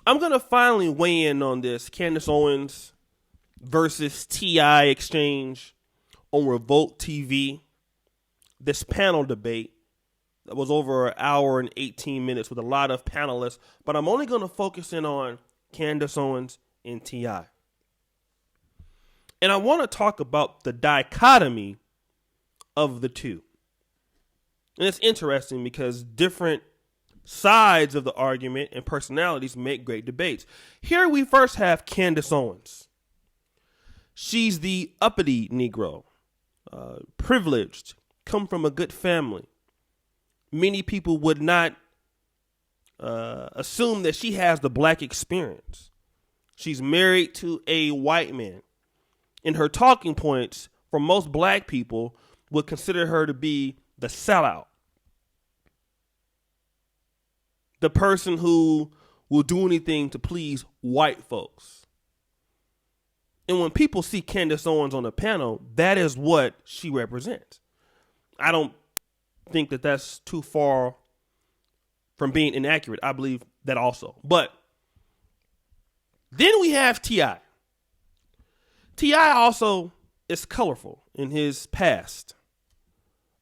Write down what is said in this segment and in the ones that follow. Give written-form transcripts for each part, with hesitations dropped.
I'm going to finally weigh in on this Candace Owens versus T.I exchange on Revolt TV. This panel debate that was over an hour and 18 minutes with a lot of panelists, but I'm only going to focus in on Candace Owens and T.I. And I want to talk about the dichotomy of the two. And it's interesting because different sides of the argument and personalities make great debates. Here we first have Candace Owens. She's the uppity Negro, privileged, come from a good family. Many people would not assume that she has the black experience. She's married to a white man. And her talking points for most black people would consider her to be the sellout. The person who will do anything to please white folks. And when people see Candace Owens on the panel, that is what she represents. I don't think that that's too far from being inaccurate. I believe that also. But then we have T.I. T.I. also is colorful in his past.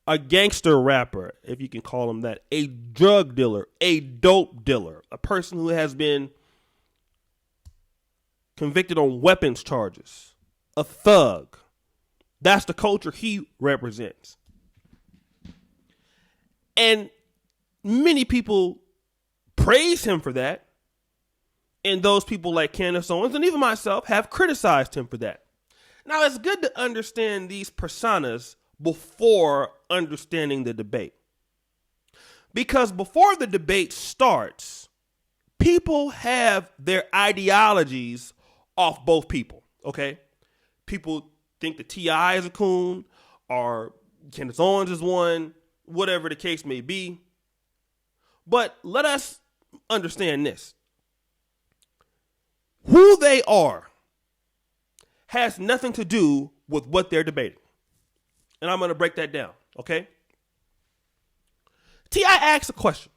A gangster rapper, if you can call him that. A drug dealer, a dope dealer, a person who has been convicted on weapons charges, a thug. That's the culture he represents. And many people praise him for that. And those people like Candace Owens and even myself have criticized him for that. Now, it's good to understand these personas before understanding the debate. Because before the debate starts, people have their ideologies off both people, okay? People think that T.I. is a coon or Candace Owens is one, whatever the case may be. But let us understand this. Who they are has nothing to do with what they're debating. And I'm going to break that down, okay? T.I. asks a question.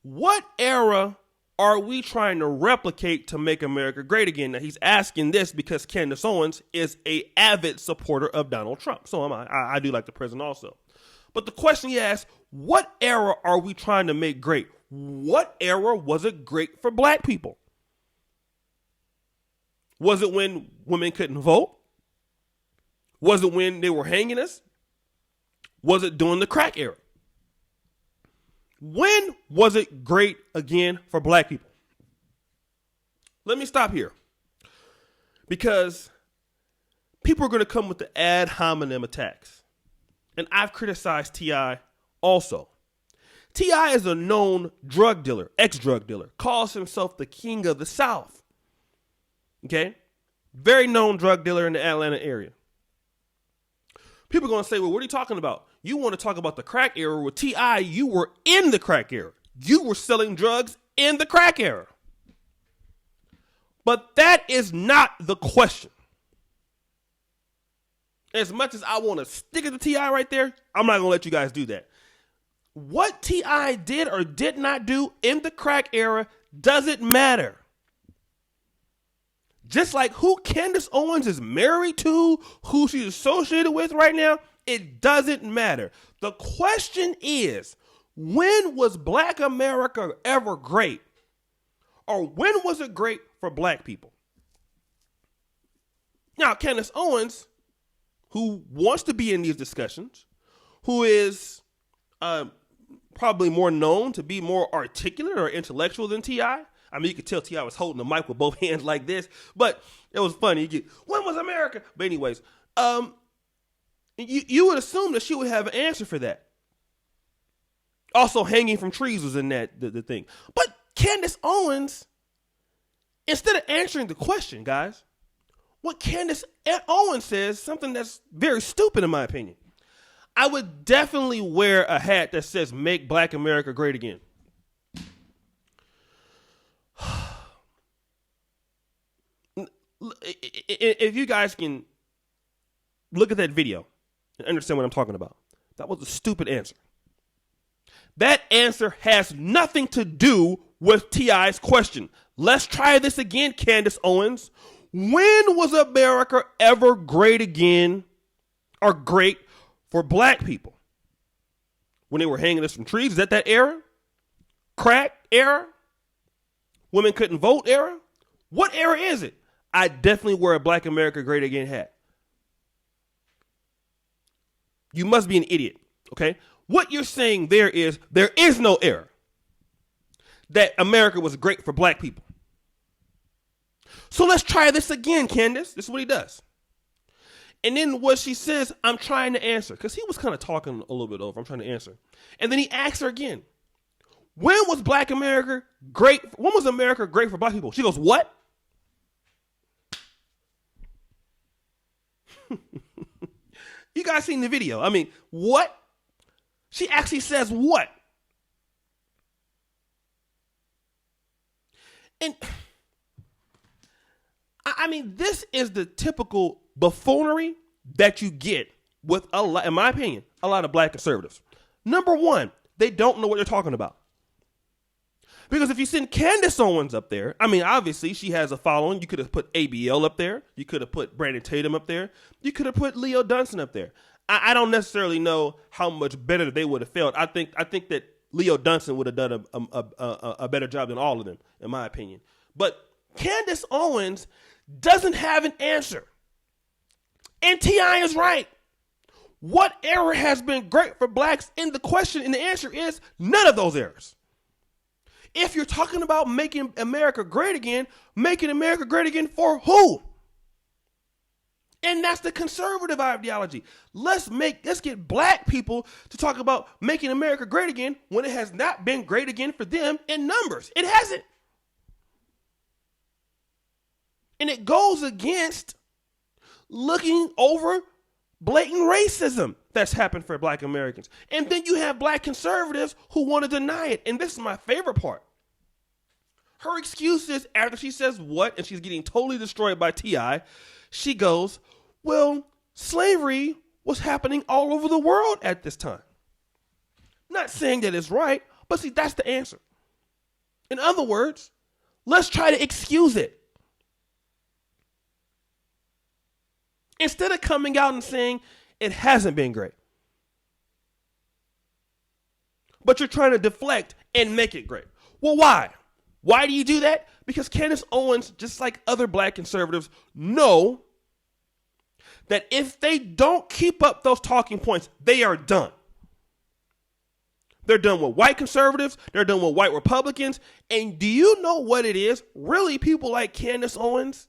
What era are we trying to replicate to make America great again? Now, he's asking this because Candace Owens is an avid supporter of Donald Trump. So am I. I do like the president also. But the question he asks, what era are we trying to make great? What era was it great for black people? Was it when women couldn't vote? Was it when they were hanging us? Was it during the crack era? When was it great again for black people? Let me stop here. Because people are going to come with the ad hominem attacks. And I've criticized T.I. also. T.I. is a known drug dealer, ex-drug dealer, calls himself the king of the South. Okay? Very known drug dealer in the Atlanta area. People are going to say, well, what are you talking about? You want to talk about the crack era. With T.I., you were in the crack era. You were selling drugs in the crack era. But that is not the question. As much as I want to stick it to T.I. right there, I'm not going to let you guys do that. What T.I. did or did not do in the crack era doesn't matter. Just like who Candace Owens is married to, who she's associated with right now, it doesn't matter. The question is, when was black America ever great? Or when was it great for black people? Now, Candace Owens, who wants to be in these discussions, who is probably more known to be more articulate or intellectual than T.I., I mean, you could tell T.I. was holding the mic with both hands like this, but it was funny. When was America? But anyways, you would assume that she would have an answer for that. Also, hanging from trees was in that the thing. But Candace Owens, instead of answering the question, guys, what Candace Owens says, something that's very stupid in my opinion. I would definitely wear a hat that says, "Make Black America Great Again." If you guys can look at that video and understand what I'm talking about, that was a stupid answer. That answer has nothing to do with T.I.'s question. Let's try this again, Candace Owens. When was America ever great again or great for black people? When they were hanging us from trees? Is that era? Crack era? Women couldn't vote era? What era is it? I definitely wear a Black America Great Again hat. You must be an idiot, okay? What you're saying there is no era that America was great for black people. So let's try this again, Candace. This is what he does. And then what she says, I'm trying to answer. Because he was kind of talking a little bit over. I'm trying to answer. And then he asks her again. When was Black America great? When was America great for black people? She goes, what? You guys seen the video. I mean, what? She actually says what? And I mean, this is the typical buffoonery that you get with a lot, in my opinion, a lot of black conservatives. Number one, they don't know what they're talking about. Because if you send Candace Owens up there, I mean, obviously she has a following. You could have put ABL up there. You could have put Brandon Tatum up there. You could have put Leo Dunson up there. I don't necessarily know how much better they would have felt. I think that Leo Dunson would have done a better job than all of them, in my opinion. But Candace Owens doesn't have an answer. And T.I. is right. What era has been great for blacks? And the question and the answer is none of those eras. If you're talking about making America great again for who? And that's the conservative ideology. Let's get black people to talk about making America great again when it has not been great again for them in numbers. It hasn't. And it goes against looking over blatant racism that's happened for black Americans. And then you have black conservatives who want to deny it. And this is my favorite part. Her excuse is after she says what, and she's getting totally destroyed by T.I., she goes, well, slavery was happening all over the world at this time. Not saying that it's right, but see, that's the answer. In other words, let's try to excuse it. Instead of coming out and saying it hasn't been great. But you're trying to deflect and make it great. Well, why? Why do you do that? Because Candace Owens, just like other black conservatives, know that if they don't keep up those talking points, they are done. They're done with white conservatives. They're done with white Republicans. And do you know what it is? Really, people like Candace Owens,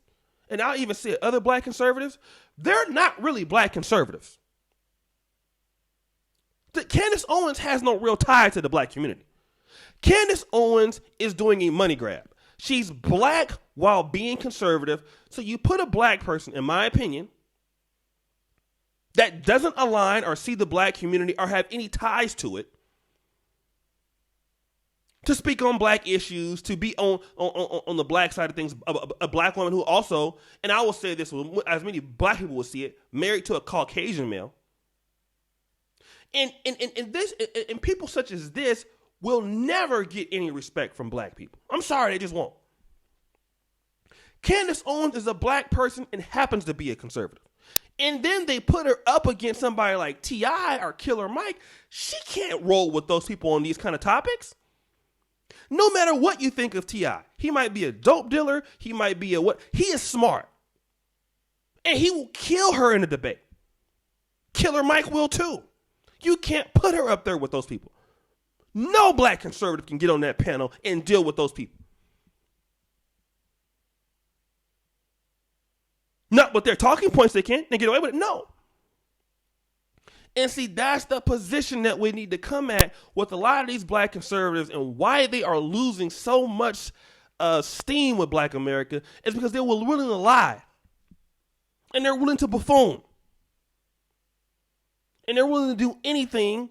and I'll even say other black conservatives, they're not really black conservatives. Candace Owens has no real tie to the black community. Candace Owens is doing a money grab. She's black while being conservative. So you put a black person, in my opinion, that doesn't align or see the black community or have any ties to it, to speak on black issues, to be on the black side of things, a black woman who also, and I will say this, as many black people will see it, married to a Caucasian male. And people such as this will never get any respect from black people. I'm sorry, they just won't. Candace Owens is a black person and happens to be a conservative. And then they put her up against somebody like T.I. or Killer Mike. She can't roll with those people on these kind of topics. No matter what you think of T.I., he might be a dope dealer. He might be a what? He is smart. And he will kill her in a debate. Killer Mike will too. You can't put her up there with those people. No black conservative can get on that panel and deal with those people. Not with their talking points they can. They get away with it. No. And see, that's the position that we need to come at with a lot of these black conservatives, and why they are losing so much steam with black America is because they were willing to lie. And they're willing to buffoon. And they're willing to do anything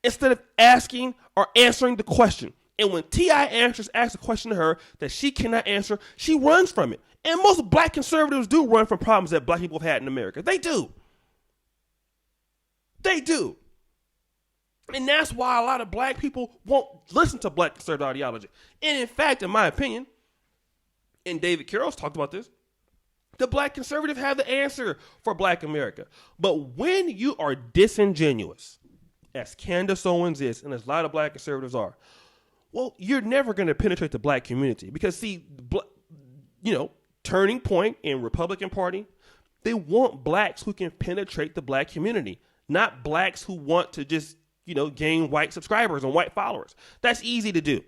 instead of asking or answering the question. And when T.I. asks a question to her that she cannot answer, she runs from it. And most black conservatives do run from problems that black people have had in America. They do. They do. And that's why a lot of black people won't listen to black conservative ideology. And in fact, in my opinion, and David Carroll's talked about this, the black conservative have the answer for black America. But when you are disingenuous, as Candace Owens is, and as a lot of black conservatives are, well, you're never going to penetrate the black community. Because, see, Turning Point and Republican Party, they want blacks who can penetrate the black community, not blacks who want to just, gain white subscribers and white followers. That's easy to do.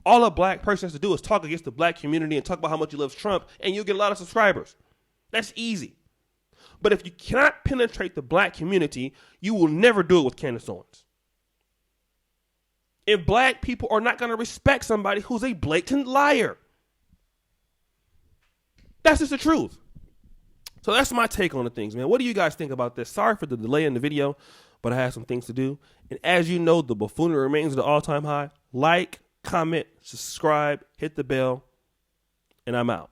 All a black person has to do is talk against the black community and talk about how much he loves Trump, and you'll get a lot of subscribers. That's easy. But if you cannot penetrate the black community, you will never do it with Candace Owens. If black people are not going to respect somebody who's a blatant liar. That's just the truth. So that's my take on the things, man. What do you guys think about this? Sorry for the delay in the video, but I have some things to do. And as you know, the buffoonery remains at an all-time high. Like, comment, subscribe, hit the bell, and I'm out.